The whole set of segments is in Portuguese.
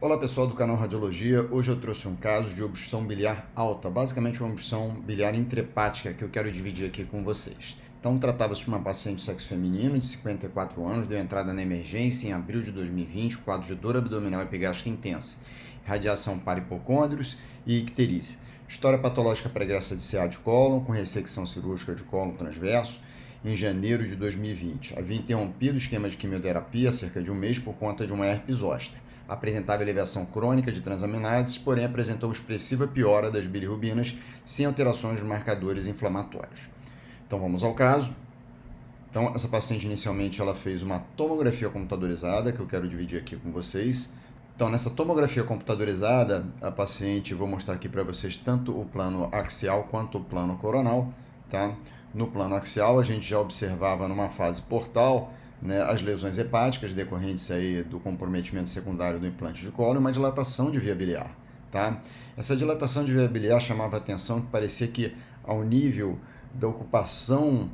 Olá pessoal do canal Radiologia, hoje eu trouxe um caso de obstrução biliar alta, basicamente uma obstrução biliar intrahepática que eu quero dividir aqui com vocês. Então tratava-se de uma paciente de sexo feminino de 54 anos, deu entrada na emergência em abril de 2020, quadro de dor abdominal epigástrica intensa, radiação para hipocôndrios e icterícia. História patológica pregressa de CA de cólon, com ressecção cirúrgica de cólon transverso, em janeiro de 2020. Havia interrompido o esquema de quimioterapia há cerca de um mês por conta de uma herpes zoster. Apresentava elevação crônica de transaminases, porém apresentou expressiva piora das bilirrubinas, sem alterações dos marcadores inflamatórios. Então vamos ao caso. Então essa paciente inicialmente ela fez uma tomografia computadorizada, que eu quero dividir aqui com vocês. Então nessa tomografia computadorizada, a paciente, vou mostrar aqui para vocês tanto o plano axial quanto o plano coronal, tá? No plano axial a gente já observava numa fase portal, né, as lesões hepáticas decorrentes aí do comprometimento secundário do implante de colo e uma dilatação de via biliar, tá? Essa dilatação de via biliar chamava a atenção, que parecia que ao nível da ocupação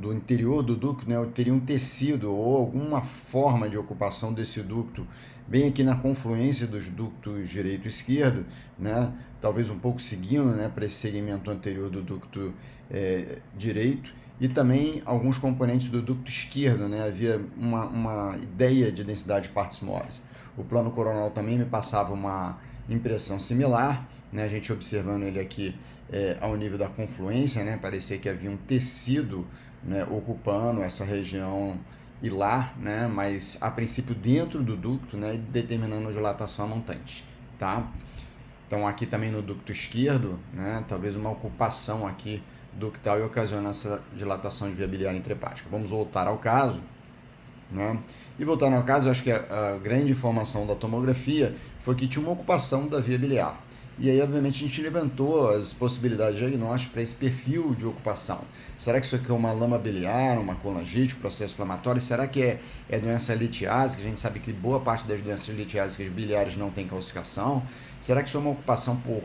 do interior do ducto, né, teria um tecido ou alguma forma de ocupação desse ducto bem aqui na confluência dos ductos direito e esquerdo, né, talvez um pouco seguindo, né, para esse segmento anterior do ducto direito, e também alguns componentes do ducto esquerdo, né? Havia uma ideia de densidade de partes moles. O plano coronal também me passava uma impressão similar, né? A gente observando ele aqui ao nível da confluência, né? Parecia que havia um tecido, né, ocupando essa região hilar, né? Mas a princípio dentro do ducto, né, determinando a dilatação montante, tá? Então aqui também no ducto esquerdo, né, talvez uma ocupação aqui ductal e ocasiona essa dilatação de via biliar intrahepática. Vamos voltar ao caso, né? E voltando ao caso, eu acho que a grande informação da tomografia foi que tinha uma ocupação da via biliar. E aí, obviamente, a gente levantou as possibilidades de diagnóstico para esse perfil de ocupação. Será que isso aqui é uma lama biliar, uma colangite, processo inflamatório? Será que é doença litiásica? A gente sabe que boa parte das doenças litiásicas biliares não tem calcificação. Será que isso é uma ocupação por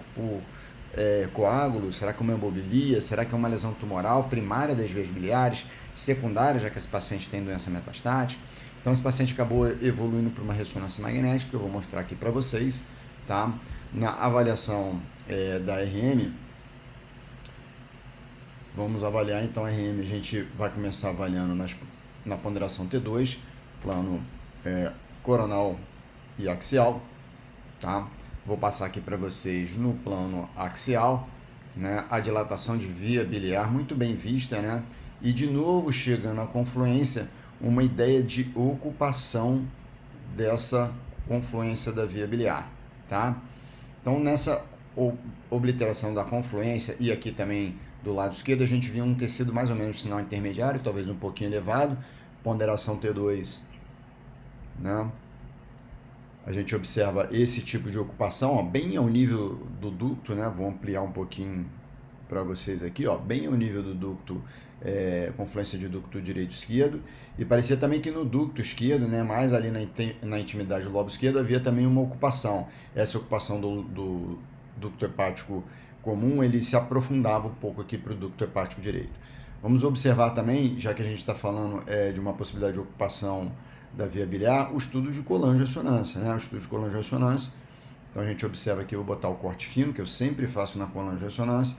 coágulos? Será que é uma hemobilia? Será que é uma lesão tumoral primária das vias biliares, secundária, já que esse paciente tem doença metastática? Então, esse paciente acabou evoluindo para uma ressonância magnética, que eu vou mostrar aqui para vocês, tá? Na avaliação da RM, vamos avaliar então a RM, a gente vai começar avaliando na ponderação T2, plano coronal e axial, tá? Vou passar aqui para vocês no plano axial, né, a dilatação de via biliar muito bem vista, né? E de novo chegando à confluência, uma ideia de ocupação dessa confluência da via biliar, tá? Então nessa obliteração da confluência e aqui também do lado esquerdo a gente viu um tecido mais ou menos de sinal intermediário, talvez um pouquinho elevado, ponderação T2, né? A gente observa esse tipo de ocupação, ó, bem ao nível do ducto, né? Vou ampliar um pouquinho para vocês aqui, ó, bem ao nível do ducto, confluência de ducto direito e esquerdo, e parecia também que no ducto esquerdo, né, mais ali na intimidade do lobo esquerdo, havia também uma ocupação. Essa ocupação do ducto hepático comum, ele se aprofundava um pouco aqui para o ducto hepático direito. Vamos observar também, já que a gente está falando de uma possibilidade de ocupação da via biliar, o estudo de colangio-ressonância, né? O estudo de colangio-ressonância. Então a gente observa aqui, eu vou botar o corte fino, que eu sempre faço na colangio-ressonância,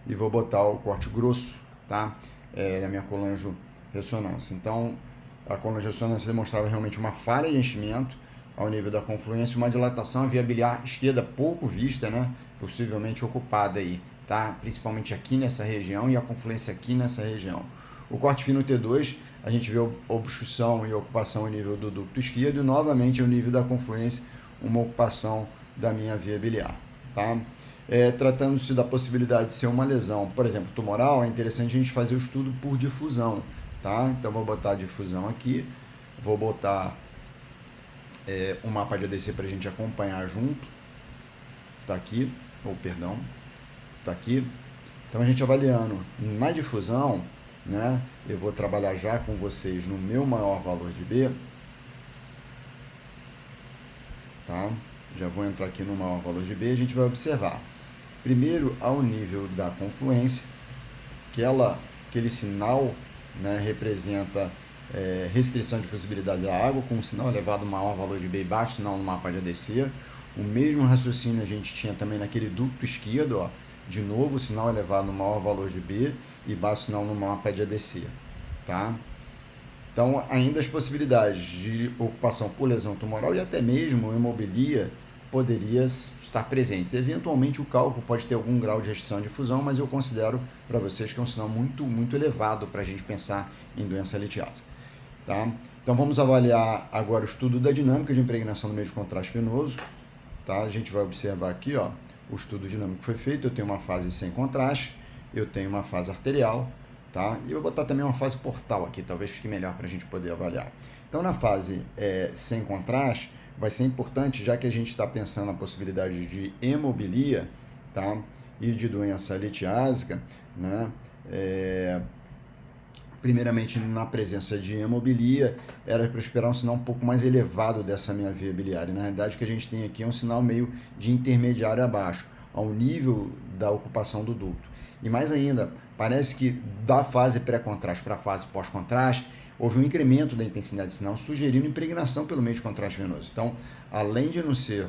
e vou botar o corte grosso, tá? Na minha colangio-ressonância. Então a colangio-ressonância demonstrava realmente uma falha de enchimento ao nível da confluência, uma dilatação, a via biliar esquerda pouco vista, né? Possivelmente ocupada aí, tá? Principalmente aqui nessa região e a confluência aqui nessa região. O corte fino T2, a gente vê obstrução e ocupação ao nível do ducto esquerdo e novamente ao nível da confluência, uma ocupação da minha via biliar, tá? Tratando-se da possibilidade de ser uma lesão, por exemplo, tumoral, é interessante a gente fazer o estudo por difusão, tá? Então vou botar a difusão aqui, vou botar o mapa de ADC para a gente acompanhar junto, tá aqui, tá aqui. Então a gente avaliando na difusão, né, eu vou trabalhar já com vocês no meu maior valor de B, tá? Já vou entrar aqui no maior valor de B, a gente vai observar, primeiro, ao nível da confluência, aquele sinal, né, representa restrição de fusibilidade da água, com um sinal elevado maior valor de B e baixo sinal no mapa de ADC. O mesmo raciocínio a gente tinha também naquele ducto esquerdo, ó, de novo sinal elevado no maior valor de B e baixo sinal no mapa de ADC, tá? Então, ainda as possibilidades de ocupação por lesão tumoral e até mesmo hemobilia poderia estar presentes. Eventualmente, o cálculo pode ter algum grau de restrição de fusão, mas eu considero para vocês que é um sinal muito, muito elevado para a gente pensar em doença litiásica. Tá? Então, vamos avaliar agora o estudo da dinâmica de impregnação do meio de contraste venoso. Tá? A gente vai observar aqui, ó, o estudo dinâmico que foi feito. Eu tenho uma fase sem contraste, eu tenho uma fase arterial, tá? E eu vou botar também uma fase portal aqui, talvez fique melhor para a gente poder avaliar. Então, na fase sem contraste, vai ser importante, já que a gente está pensando na possibilidade de hemobilia, tá? E de doença litiásica, né? Primeiramente, na presença de hemobilia, era para esperar um sinal um pouco mais elevado dessa minha via biliar. E, na realidade, o que a gente tem aqui é um sinal meio de intermediário abaixo, ao nível da ocupação do ducto. E mais ainda, parece que da fase pré-contraste para a fase pós-contraste, houve um incremento da intensidade de sinal, sugerindo impregnação pelo meio de contraste venoso. Então, além de não ser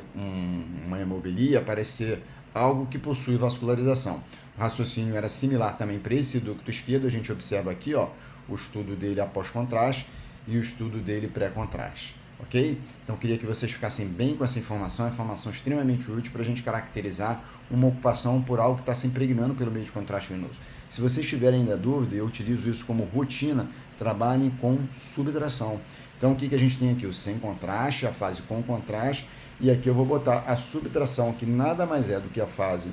uma hemobilia, parece ser algo que possui vascularização. O raciocínio era similar também para esse ducto esquerdo. A gente observa aqui, ó, o estudo dele após contraste e o estudo dele pré-contraste. Ok? Então, queria que vocês ficassem bem com essa informação, é uma informação extremamente útil para a gente caracterizar uma ocupação por algo que está se impregnando pelo meio de contraste venoso. Se vocês tiverem ainda dúvida, eu utilizo isso como rotina, trabalhem com subtração. Então, o que a gente tem aqui? O sem contraste, a fase com contraste, e aqui eu vou botar a subtração, que nada mais é do que a fase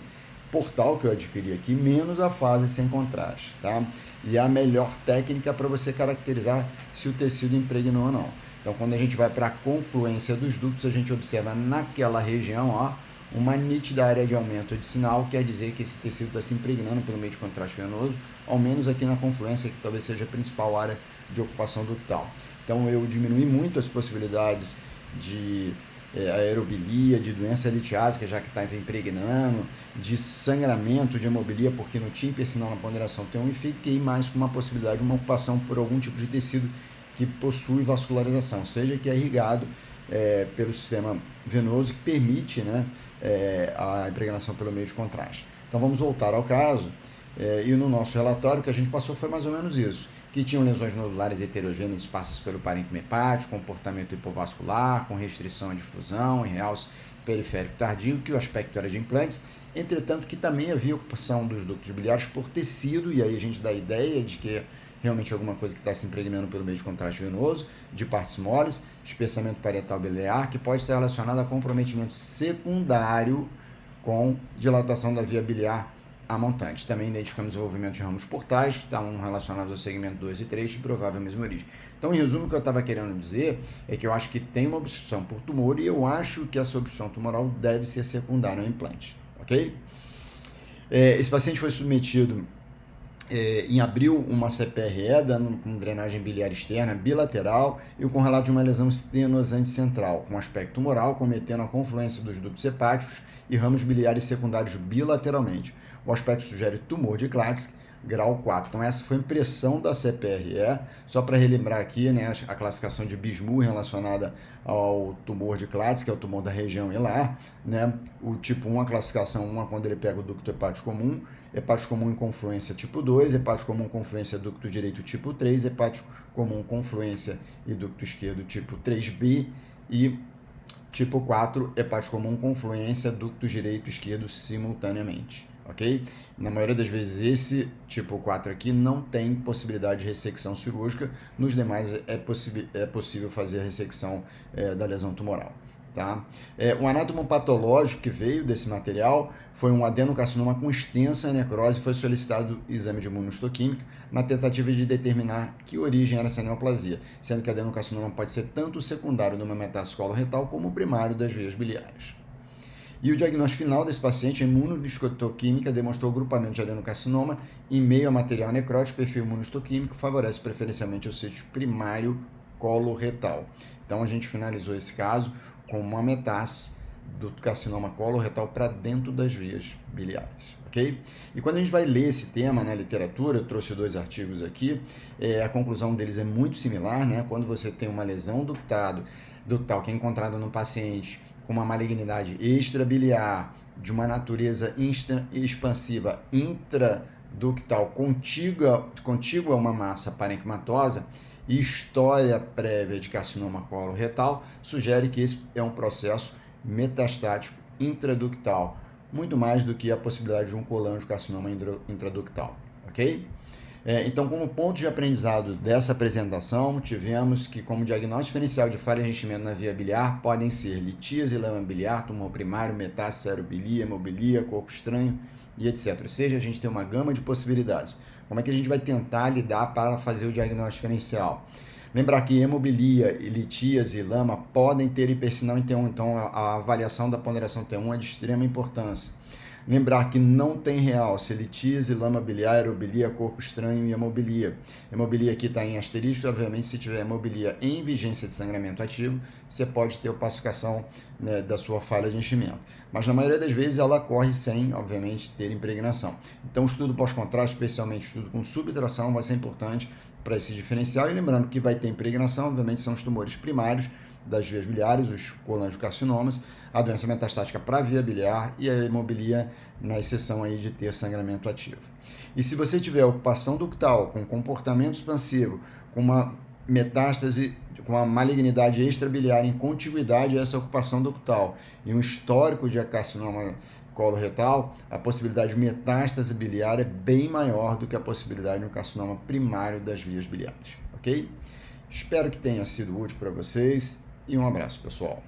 portal que eu adquiri aqui, menos a fase sem contraste, tá? E é a melhor técnica para você caracterizar se o tecido impregnou ou não. Então, quando a gente vai para a confluência dos ductos, a gente observa naquela região, ó, uma nítida área de aumento de sinal, quer dizer que esse tecido está se impregnando pelo meio de contraste venoso, ao menos aqui na confluência, que talvez seja a principal área de ocupação ductal. Então, eu diminui muito as possibilidades de aerobilia, de doença litiásica, já que está impregnando, de sangramento, de hemobilia, porque no TIMPER, sinal na ponderação tem um, e fiquei mais com uma possibilidade de uma ocupação por algum tipo de tecido que possui vascularização, seja que é irrigado pelo sistema venoso, que permite, né, a impregnação pelo meio de contraste. Então, vamos voltar ao caso, e no nosso relatório o que a gente passou foi mais ou menos isso, que tinham lesões nodulares heterogêneas esparsas pelo parênquima hepático, comportamento hipovascular, com restrição à difusão em realce periférico tardio, que o aspecto era de implantes, entretanto que também havia ocupação dos ductos biliares por tecido, e aí a gente dá a ideia de que realmente alguma coisa que está se impregnando pelo meio de contraste venoso, de partes moles, espessamento parietal biliar, que pode estar relacionado a comprometimento secundário com dilatação da via biliar a montante. Também identificamos desenvolvimento de ramos portais, estão relacionados ao segmento 2 e 3, de provável mesma origem. Então, em resumo, o que eu estava querendo dizer é que eu acho que tem uma obstrução por tumor e eu acho que essa obstrução tumoral deve ser secundária ao implante, ok? Esse paciente foi submetido em abril uma CPRE, dando com drenagem biliar externa bilateral e com relato de uma lesão estenosante central, com aspecto tumoral, cometendo a confluência dos ductos hepáticos e ramos biliares secundários bilateralmente. O aspecto sugere tumor de Klatsky, grau 4. Então, essa foi a impressão da CPRE, só para relembrar aqui, né, a classificação de Bismuth relacionada ao tumor de Klatsky, que é o tumor da região hilar, né, o tipo 1, a classificação 1 é quando ele pega o ducto hepático comum em confluência tipo 2, hepático comum confluência ducto direito tipo 3, hepático comum confluência e ducto esquerdo tipo 3B e tipo 4, hepático comum confluência ducto direito e esquerdo simultaneamente. Ok? Na maioria das vezes esse tipo 4 aqui não tem possibilidade de ressecção cirúrgica, nos demais é possível fazer a ressecção da lesão tumoral. Tá? Um anátomo patológico que veio desse material foi um adenocarcinoma com extensa necrose, foi solicitado exame de imunohistoquímica na tentativa de determinar que origem era essa neoplasia, sendo que adenocarcinoma pode ser tanto o secundário de uma metástase coloretal como o primário das veias biliares. E o diagnóstico final desse paciente, a imunohistoquímica, demonstrou grupamento de adenocarcinoma em meio a material necrótico. Perfil imunohistoquímico favorece preferencialmente o sítio primário coloretal. Então, a gente finalizou esse caso com uma metástase do carcinoma coloretal para dentro das vias biliares, ok? E quando a gente vai ler esse tema na literatura, eu trouxe 2 artigos aqui, a conclusão deles é muito similar, né? Quando você tem uma lesão ductal que é encontrada no paciente com uma malignidade extrabiliar de uma natureza expansiva intraductal contígua a uma massa parenquimatosa e história prévia de carcinoma coloretal, sugere que esse é um processo metastático intraductal, muito mais do que a possibilidade de um colangiocarcinoma intraductal, ok? Então, como ponto de aprendizado dessa apresentação, tivemos que, como diagnóstico diferencial de falha de enchimento na via biliar, podem ser litíase, lama biliar, tumor primário, metástase, aerobilia, hemobilia, corpo estranho e etc. Ou seja, a gente tem uma gama de possibilidades. Como é que a gente vai tentar lidar para fazer o diagnóstico diferencial? Lembrar que hemobilia, litíase e lama podem ter hipersinal em T1, então a avaliação da ponderação T1 é de extrema importância. Lembrar que não tem realce, litíase, lama biliar, aerobilia, corpo estranho e hemobilia. Hemobilia aqui está em asterisco, obviamente se tiver hemobilia em vigência de sangramento ativo, você pode ter opacificação, né, da sua falha de enchimento. Mas na maioria das vezes ela ocorre sem, obviamente, ter impregnação. Então o estudo pós-contraste, especialmente o estudo com subtração, vai ser importante para esse diferencial. E lembrando que vai ter impregnação, obviamente são os tumores primários das vias biliares, os colangiocarcinomas, a doença metastática para a via biliar e a hemobilia na exceção aí de ter sangramento ativo. E se você tiver ocupação ductal com comportamento expansivo, com uma metástase, com uma malignidade extrabiliar em contiguidade a essa ocupação ductal e um histórico de carcinoma coloretal, a possibilidade de metástase biliar é bem maior do que a possibilidade de um carcinoma primário das vias biliares, ok? Espero que tenha sido útil para vocês e um abraço, pessoal.